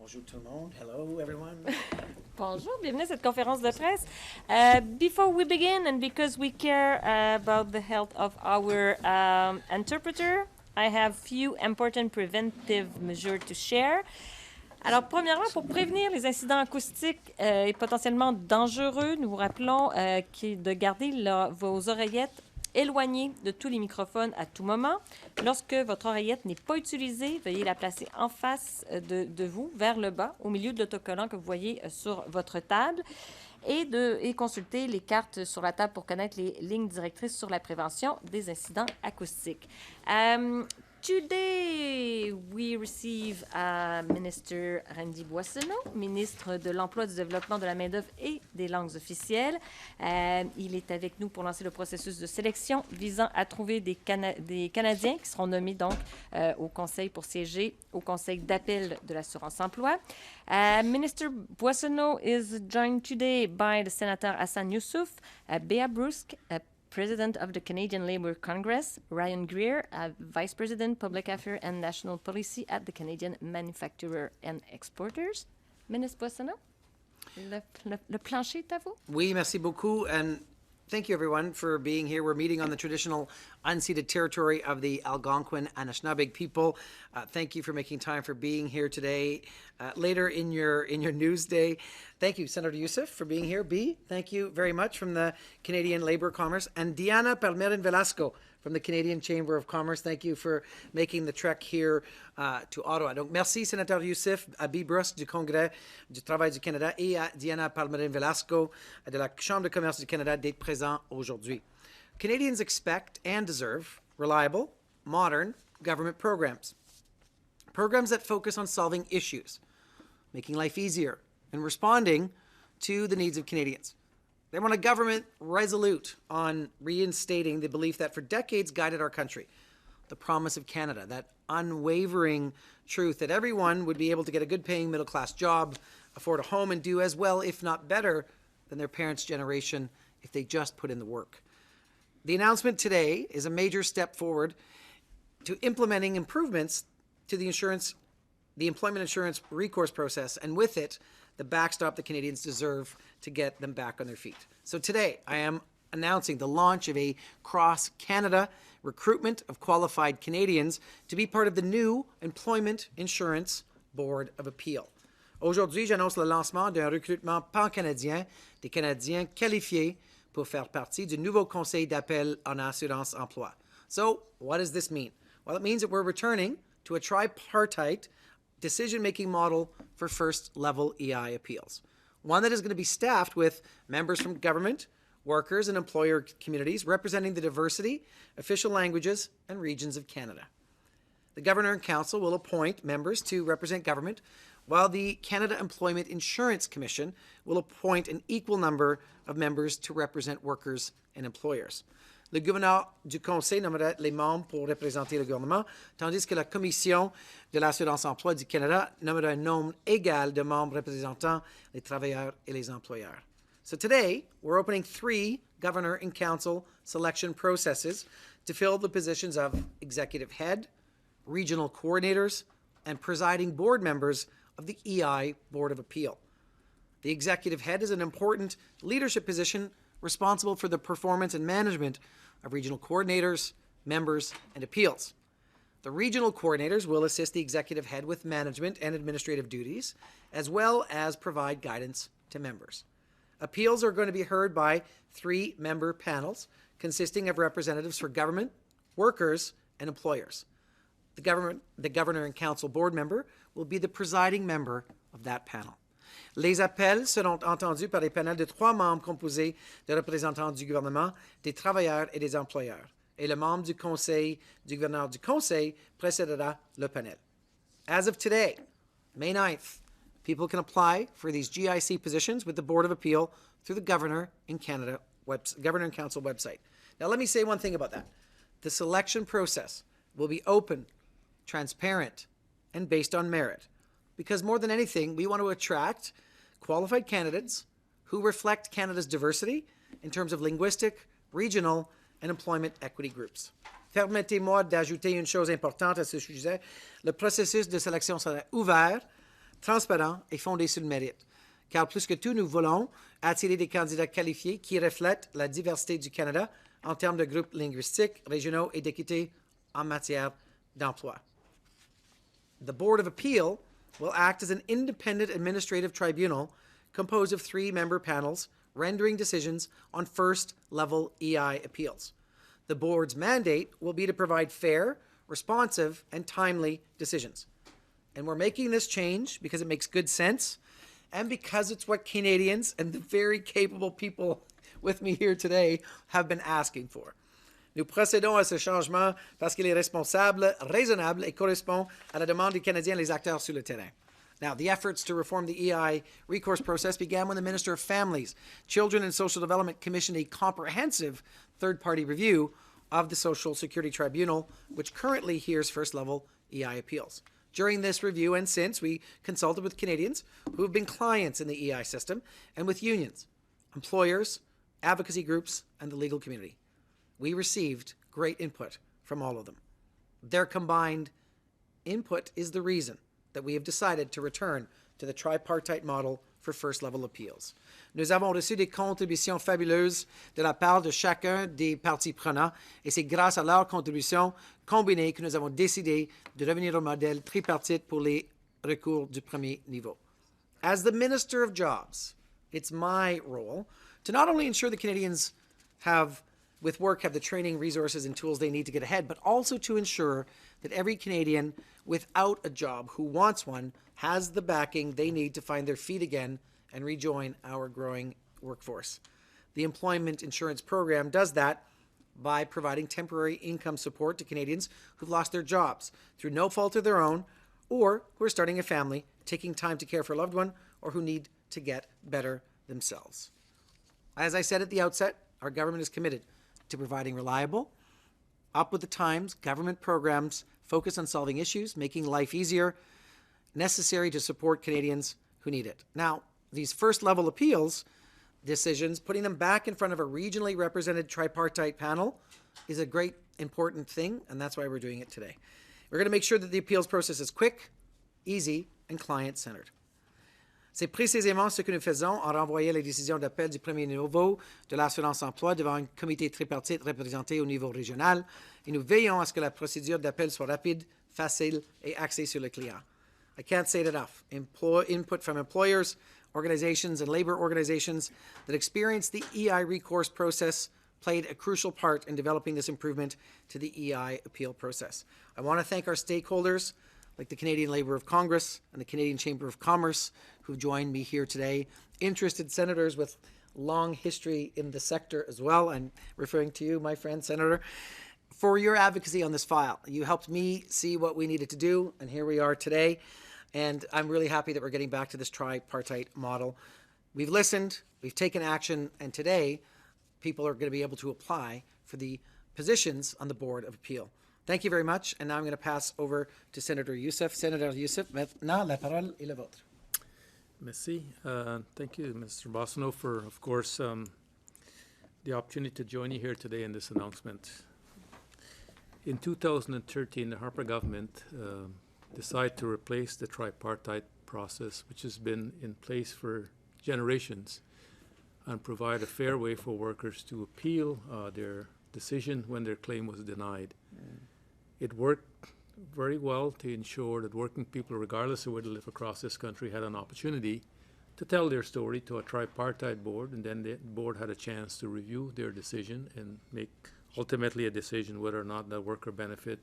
Bonjour tout le monde. Hello, everyone. Bonjour, bienvenue à cette conférence de presse. Before we begin, and because we care about the health of our interpreter, I have few important preventive measures to share. Alors, premièrement, pour prévenir les incidents acoustiques et potentiellement dangereux, nous vous rappelons de garder vos oreillettes éloignées de tous les microphones à tout moment. Lorsque votre oreillette n'est pas utilisée, veuillez la placer en face de vous, vers le bas, au milieu de l'autocollant que vous voyez sur votre table, et consulter les cartes sur la table pour connaître les lignes directrices sur la prévention des incidents acoustiques. Today, we receive Minister Randy Boissonnault, ministre de l'Emploi, du Développement de la main-d'œuvre et des langues officielles. Il est avec nous pour lancer le processus de sélection visant à trouver des Canadiens qui seront nommés donc au Conseil pour siéger au Conseil d'appel de l'assurance-emploi. Minister Boissonnault is joined today by the Senator Hassan Yussuff, Bea Bruske, President of the Canadian Labour Congress, Ryan Greer, Vice President, Public Affairs and National Policy at the Canadian Manufacturer and Exporters. Ministre Boissonnault, le plancher est à vous. Oui, merci beaucoup, and thank you everyone for being here. We're meeting on the traditional unceded territory of the Algonquin Anishinaabe people. Thank you for making time for being here today. Later in your news day, thank you, Senator Yussuff, for being here. Bea, thank you very much from the Canadian Labour Commerce, and Diana Palmerín Velasco from the Canadian Chamber of Commerce. Thank you for making the trek here to Ottawa. Donc, merci, Senator Yussuff, à Bea Bruske du Congrès du Travail du Canada et à Diana Palmerín Velasco de la Chambre de commerce du Canada d'être présents aujourd'hui. Canadians expect and deserve reliable, modern government programs. Programs that focus on solving issues, making life easier, and responding to the needs of Canadians. They want a government resolute on reinstating the belief that for decades guided our country, the promise of Canada, that unwavering truth that everyone would be able to get a good-paying middle-class job, afford a home, and do as well, if not better, than their parents' generation if they just put in the work. The announcement today is a major step forward to implementing improvements to the employment insurance recourse process, and with it, the backstop that Canadians deserve to get them back on their feet. So today, I am announcing the launch of a cross-Canada recruitment of qualified Canadians to be part of the new Employment Insurance Board of Appeal. Aujourd'hui, j'annonce le lancement d'un recrutement pan-canadien des Canadiens qualifiés pour faire partie du nouveau Conseil d'appel en assurance-emploi. So, what does this mean? Well, it means that we're returning to a tripartite decision-making model for first-level EI appeals. One that is going to be staffed with members from government, workers, and employer communities representing the diversity, official languages, and regions of Canada. The Governor and Council will appoint members to represent government, while the Canada Employment Insurance Commission will appoint an equal number of members to represent workers and employers. Le gouverneur du Conseil nommera les membres pour représenter le gouvernement, tandis que la Commission de l'assurance-emploi du Canada nommera un nombre égal de membres représentant les travailleurs et les employeurs. So today, we're opening 3 Governor and Council selection processes to fill the positions of Executive Head, Regional Coordinators, and Presiding Board members of the EI Board of Appeal. The Executive Head is an important leadership position responsible for the performance and management of regional coordinators, members, and appeals. The regional coordinators will assist the Executive Head with management and administrative duties, as well as provide guidance to members. Appeals are going to be heard by 3-member panels consisting of representatives for government, workers, and employers. The Governor and Council board member will be the presiding member of that panel. Les appels seront entendus par des panels de 3 membres composés de représentants du gouvernement, des travailleurs et des employeurs. Et le membre du conseil du gouverneur du conseil précédera le panel. As of today, May 9th, people can apply for these GIC positions with the Board of Appeal through the Governor and Council website. Now, let me say one thing about that. The selection process will be open, transparent, and based on merit. Because more than anything, we want to attract qualified candidates who reflect Canada's diversity in terms of linguistic, regional, and employment equity groups. Permettez-moi d'ajouter une chose importante à ce sujet. Le processus de sélection sera ouvert, transparent et fondé sur le mérite. Car plus que tout, nous voulons attirer des candidats qualifiés qui reflètent la diversité du Canada en termes de groupes linguistiques, régionaux et d'équité en matière d'emploi. The Board of Appeal will act as an independent administrative tribunal composed of 3-member panels rendering decisions on first-level EI appeals. The board's mandate will be to provide fair, responsive, and timely decisions. And we're making this change because it makes good sense and because it's what Canadians and the very capable people with me here today have been asking for. Nous procédons à ce changement parce qu'il est responsable, raisonnable et correspond à la demande des Canadiens et les acteurs sur le terrain. Now, the efforts to reform the EI recourse process began when the Minister of Families, Children and Social Development commissioned a comprehensive third-party review of the Social Security Tribunal, which currently hears first-level EI appeals. During this review and since, we consulted with Canadians who have been clients in the EI system and with unions, employers, advocacy groups, and the legal community. We received great input from all of them. Their combined input is the reason that we have decided to return to the tripartite model for first-level appeals. Nous avons reçu des contributions fabuleuses de la part de chacun des parties prenantes et c'est grâce à leurs contributions combinées que nous avons décidé de revenir au modèle tripartite pour les recours du premier niveau. As the Minister of Jobs, it's my role to not only ensure the Canadians with work have the training, resources, and tools they need to get ahead, but also to ensure that every Canadian without a job who wants one has the backing they need to find their feet again and rejoin our growing workforce. The Employment Insurance Program does that by providing temporary income support to Canadians who've lost their jobs through no fault of their own or who are starting a family, taking time to care for a loved one, or who need to get better themselves. As I said at the outset, our government is committed to providing reliable, up with the times, government programs focused on solving issues, making life easier, necessary to support Canadians who need it. Now, these first-level appeals decisions, putting them back in front of a regionally represented tripartite panel is a great, important thing, and that's why we're doing it today. We're going to make sure that the appeals process is quick, easy, and client-centered. C'est précisément ce que nous faisons en renvoyant les décisions d'appel du premier niveau de l'assurance-emploi devant un comité tripartite représenté au niveau régional et nous veillons à ce que la procédure d'appel soit rapide, facile et axée sur le client. I can't say it enough. Input from employers, organizations, and labor organizations that experience the EI recourse process played a crucial part in developing this improvement to the EI appeal process. I want to thank our stakeholders, like the Canadian Labour of Congress and the Canadian Chamber of Commerce, who've joined me here today, interested senators with long history in the sector as well. I'm referring to you, my friend, Senator, for your advocacy on this file. You helped me see what we needed to do, and here we are today. And I'm really happy that we're getting back to this tripartite model. We've listened, we've taken action, and today people are going to be able to apply for the positions on the Board of Appeal. Thank you very much, and now I'm going to pass over to Senator Yussuff. Senator Yussuff, maintenant la parole est la vôtre. Merci. Thank you, Mr. Boissonnault, for, of course, the opportunity to join you here today in this announcement. In 2013, the Harper government decided to replace the tripartite process, which has been in place for generations, and provide a fair way for workers to appeal their decision when their claim was denied. It worked very well to ensure that working people, regardless of where they live across this country, had an opportunity to tell their story to a tripartite board, and then the board had a chance to review their decision and make ultimately a decision whether or not the worker benefit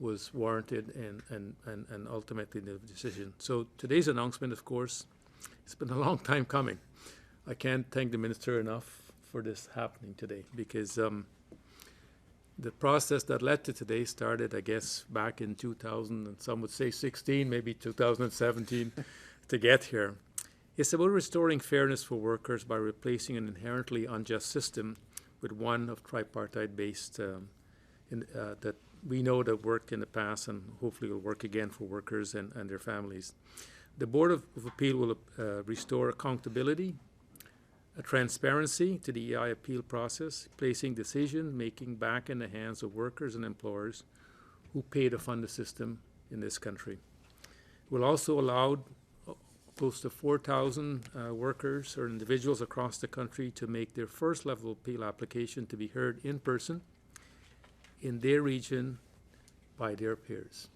was warranted and ultimately the decision. So today's announcement, of course, it's been a long time coming. I can't thank the minister enough for this happening today, because the process that led to today started, I guess, back in 2000, and some would say 16, maybe 2017, to get here. It's about restoring fairness for workers by replacing an inherently unjust system with one of tripartite-based that we know that worked in the past and hopefully will work again for workers and their families. The Board of Appeal will restore accountability, a transparency to the EI appeal process, placing decision-making back in the hands of workers and employers who pay to fund the system in this country. It will also allow close to 4,000 workers or individuals across the country to make their first level appeal application to be heard in person in their region by their peers.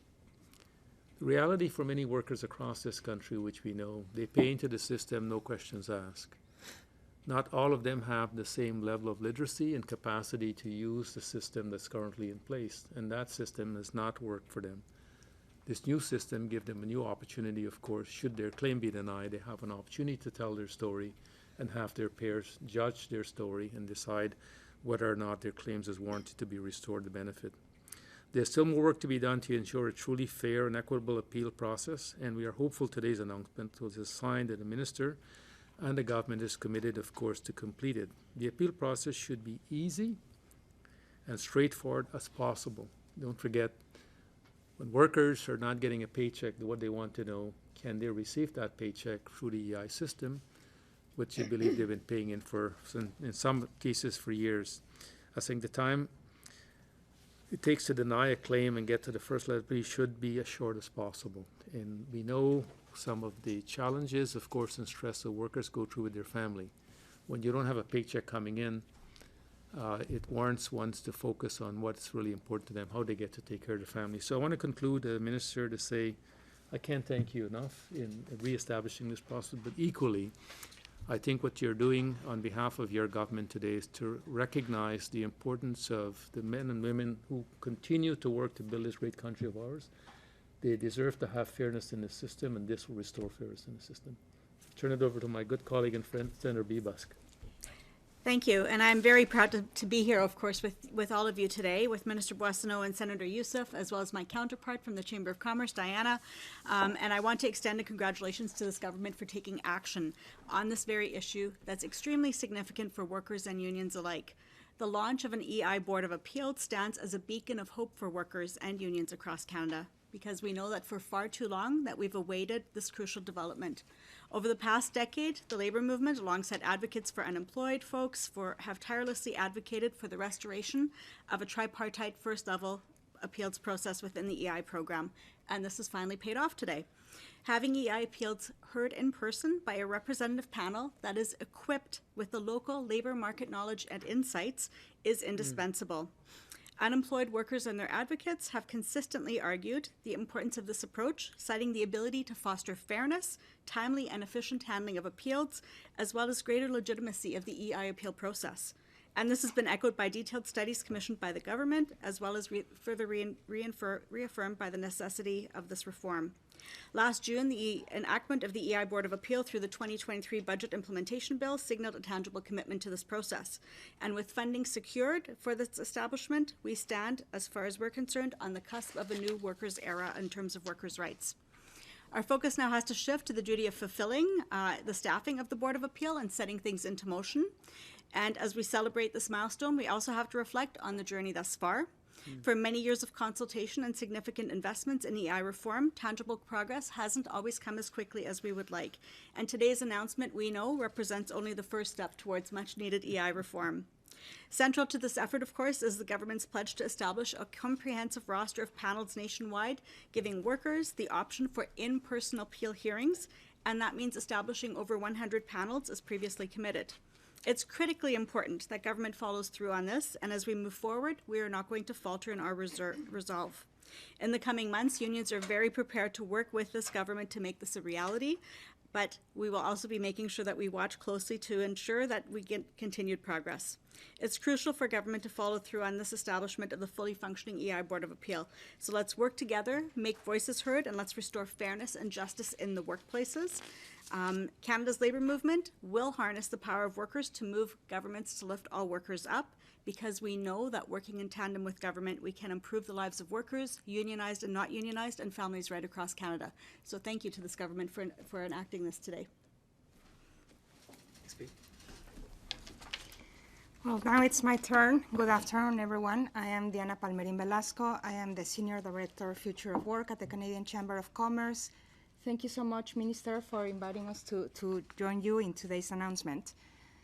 The reality for many workers across this country, which we know, they pay into the system, no questions asked. Not all of them have the same level of literacy and capacity to use the system that's currently in place, and that system has not worked for them. This new system gives them a new opportunity, of course. Should their claim be denied, they have an opportunity to tell their story and have their peers judge their story and decide whether or not their claims is warranted to be restored the benefit. There's still more work to be done to ensure a truly fair and equitable appeal process, and we are hopeful today's announcement was a sign that the Minister and the government is committed, of course, to complete it. The appeal process should be easy and straightforward as possible. Don't forget, when workers are not getting a paycheck, what they want to know, can they receive that paycheck through the EI system, which you believe they've been paying in for, in some cases, for years. I think the time it takes to deny a claim and get to the first level plea should be as short as possible. And we know some of the challenges, of course, and stress that workers go through with their family. When you don't have a paycheck coming in, it warrants ones to focus on what's really important to them, how they get to take care of the family. So I want to conclude, Minister, to say I can't thank you enough in reestablishing this process, but equally, I think what you're doing on behalf of your government today is to recognize the importance of the men and women who continue to work to build this great country of ours. They deserve to have fairness in the system, and this will restore fairness in the system. Turn it over to my good colleague and friend, Senator Bea Bruske. Thank you, and I'm very proud to be here, of course, with all of you today, with Minister Boissonnault and Senator Yussuff, as well as my counterpart from the Chamber of Commerce, Diana. And I want to extend a congratulations to this government for taking action on this very issue that's extremely significant for workers and unions alike. The launch of an EI Board of Appeal stands as a beacon of hope for workers and unions across Canada, because we know that for far too long that we've awaited this crucial development. Over the past decade, the labor movement, alongside advocates for unemployed folks, have tirelessly advocated for the restoration of a tripartite first-level appeals process within the EI program, and this has finally paid off today. Having EI appeals heard in person by a representative panel that is equipped with the local labor market knowledge and insights is indispensable. Unemployed workers and their advocates have consistently argued the importance of this approach, citing the ability to foster fairness, timely and efficient handling of appeals, as well as greater legitimacy of the EI appeal process. And this has been echoed by detailed studies commissioned by the government, as well as further reaffirmed by the necessity of this reform. Last June, the enactment of the EI Board of Appeal through the 2023 Budget Implementation Bill signaled a tangible commitment to this process. And with funding secured for this establishment, we stand, as far as we're concerned, on the cusp of a new workers' era in terms of workers' rights. Our focus now has to shift to the duty of fulfilling the staffing of the Board of Appeal and setting things into motion. And as we celebrate this milestone, we also have to reflect on the journey thus far. For many years of consultation and significant investments in EI reform, tangible progress hasn't always come as quickly as we would like. And today's announcement, we know, represents only the first step towards much-needed EI reform. Central to this effort, of course, is the government's pledge to establish a comprehensive roster of panels nationwide, giving workers the option for in-person appeal hearings, and that means establishing over 100 panels as previously committed. It's critically important that government follows through on this, and as we move forward, we are not going to falter in our resolve. In the coming months, unions are very prepared to work with this government to make this a reality, but we will also be making sure that we watch closely to ensure that we get continued progress. It's crucial for government to follow through on this establishment of the fully functioning EI Board of Appeal. So let's work together, make voices heard, and let's restore fairness and justice in the workplaces. Canada's labour movement will harness the power of workers to move governments to lift all workers up, because we know that working in tandem with government, we can improve the lives of workers, unionized and not unionized, and families right across Canada. So thank you to this government for enacting this today. Well, now it's my turn. Good afternoon, everyone. I am Diana Palmerín Velasco. I am the Senior Director of Future of Work at the Canadian Chamber of Commerce. Thank you so much, Minister, for inviting us to join you in today's announcement.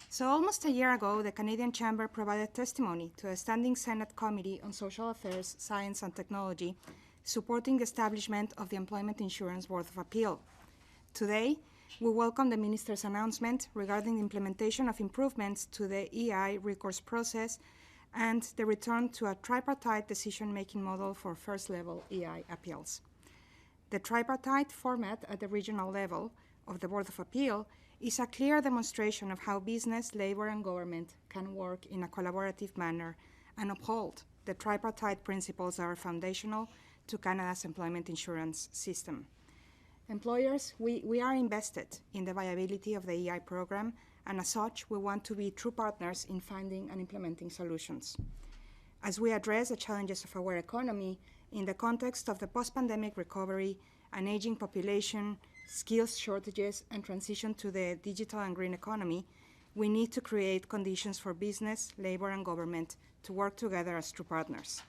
So almost a year ago, the Canadian Chamber provided testimony to a standing Senate Committee on Social Affairs, Science and Technology, supporting the establishment of the Employment Insurance Board of Appeal. Today, We welcome the Minister's announcement regarding the implementation of improvements to the EI recourse process and the return to a tripartite decision-making model for first-level EI appeals. The tripartite format at the regional level of the Board of Appeal is a clear demonstration of how business, labor, and government can work in a collaborative manner and uphold the tripartite principles that are foundational to Canada's employment insurance system. Employers, we are invested in the viability of the EI program, and as such, we want to be true partners in finding and implementing solutions. As we address the challenges of our economy in the context of the post-pandemic recovery, an aging population, skills shortages, and transition to the digital and green economy, we need to create conditions for business, labor, and government to work together as true partners.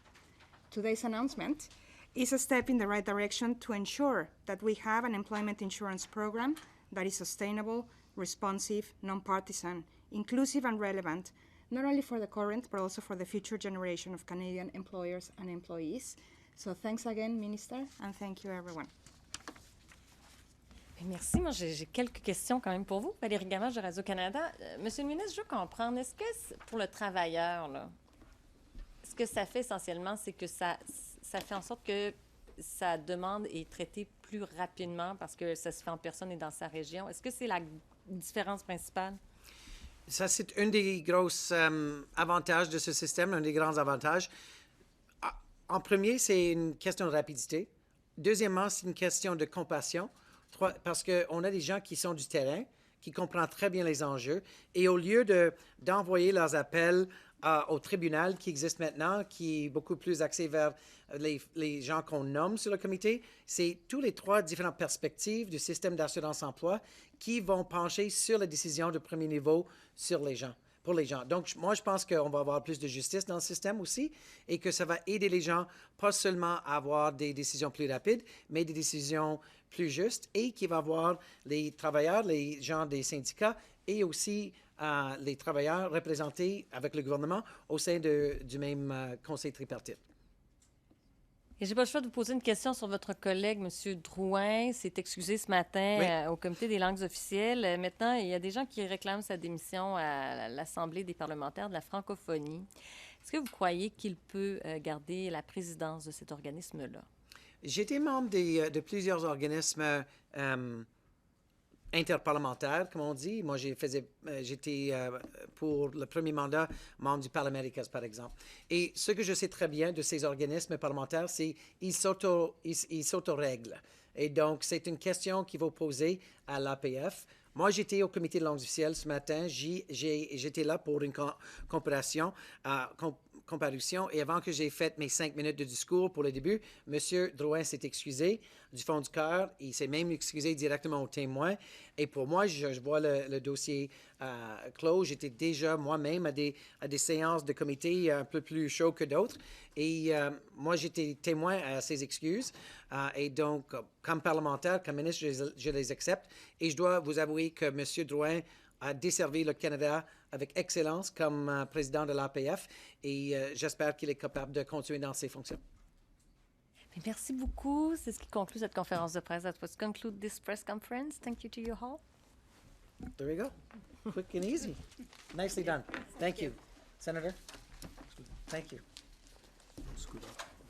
Today's announcement is a step in the right direction to ensure that we have an employment insurance program that is sustainable, responsive, nonpartisan, inclusive, and relevant, not only for the current, but also for the future generation of Canadian employers and employees. So thanks again, Minister, and thank you, everyone. Merci. Moi, j'ai quelques questions quand même pour vous. Valérie Gamage de Radio-Canada. Monsieur le ministre, je veux comprendre, est-ce que pour le travailleur, là, ce que ça fait essentiellement, c'est que ça fait en sorte que sa demande est traitée plus rapidement parce que ça se fait en personne et dans sa région. Est-ce que c'est la différence principale? Ça, c'est un des gros avantages de ce système, un des grands avantages. En premier, c'est une question de rapidité. Deuxièmement, c'est une question de compassion. Parce qu'on a des gens qui sont du terrain, qui comprennent très bien les enjeux, et au lieu d'envoyer leurs appels au tribunal qui existe maintenant, qui est beaucoup plus axé vers les gens qu'on nomme sur le comité, c'est tous les trois différentes perspectives du système d'assurance-emploi qui vont pencher sur les décisions de premier niveau sur les gens, pour les gens. Donc, moi, je pense qu'on va avoir plus de justice dans le système aussi et que ça va aider les gens pas seulement à avoir des décisions plus rapides, mais des décisions plus justes et qui va avoir les travailleurs, les gens des syndicats et aussi les travailleurs représentés avec le gouvernement au sein du même conseil tripartite. Et j'ai pas le choix de vous poser une question sur votre collègue, M. Drouin. S'est excusé ce matin au Comité des langues officielles. Maintenant, il y a des gens qui réclament sa démission à l'Assemblée des parlementaires de la francophonie. Est-ce que vous croyez qu'il peut garder la présidence de cet organisme-là? J'étais membre de plusieurs organismes interparlementaires, comme on dit. Moi, j'étais pour le premier mandat membre du Parlement américain, par exemple. Et ce que je sais très bien de ces organismes parlementaires, c'est qu'ils s'auto-règlent. Et donc, c'est une question qu'il faut poser à l'APF. Moi, j'étais au comité de langues officielles ce matin. J'étais là pour une comparution. Et avant que j'ai fait mes 5 minutes de discours pour le début, M. Drouin s'est excusé du fond du cœur. Il s'est même excusé directement aux témoins. Et pour moi, je vois le dossier clos. J'étais déjà moi-même à des séances de comité un peu plus chaudes que d'autres. Et moi, j'étais témoin à ces excuses. Et donc, comme parlementaire, comme ministre, je les accepte. Et je dois vous avouer que M. Drouin a desservi le Canada avec excellence comme président de l'APF et j'espère qu'il est capable de continuer dans ses fonctions. Merci beaucoup. C'est ce qui conclut cette conférence de presse. That was conclude this press conference. Thank you to you all. There we go. Quick and easy. Nicely done. Thank you. Senator. Thank you.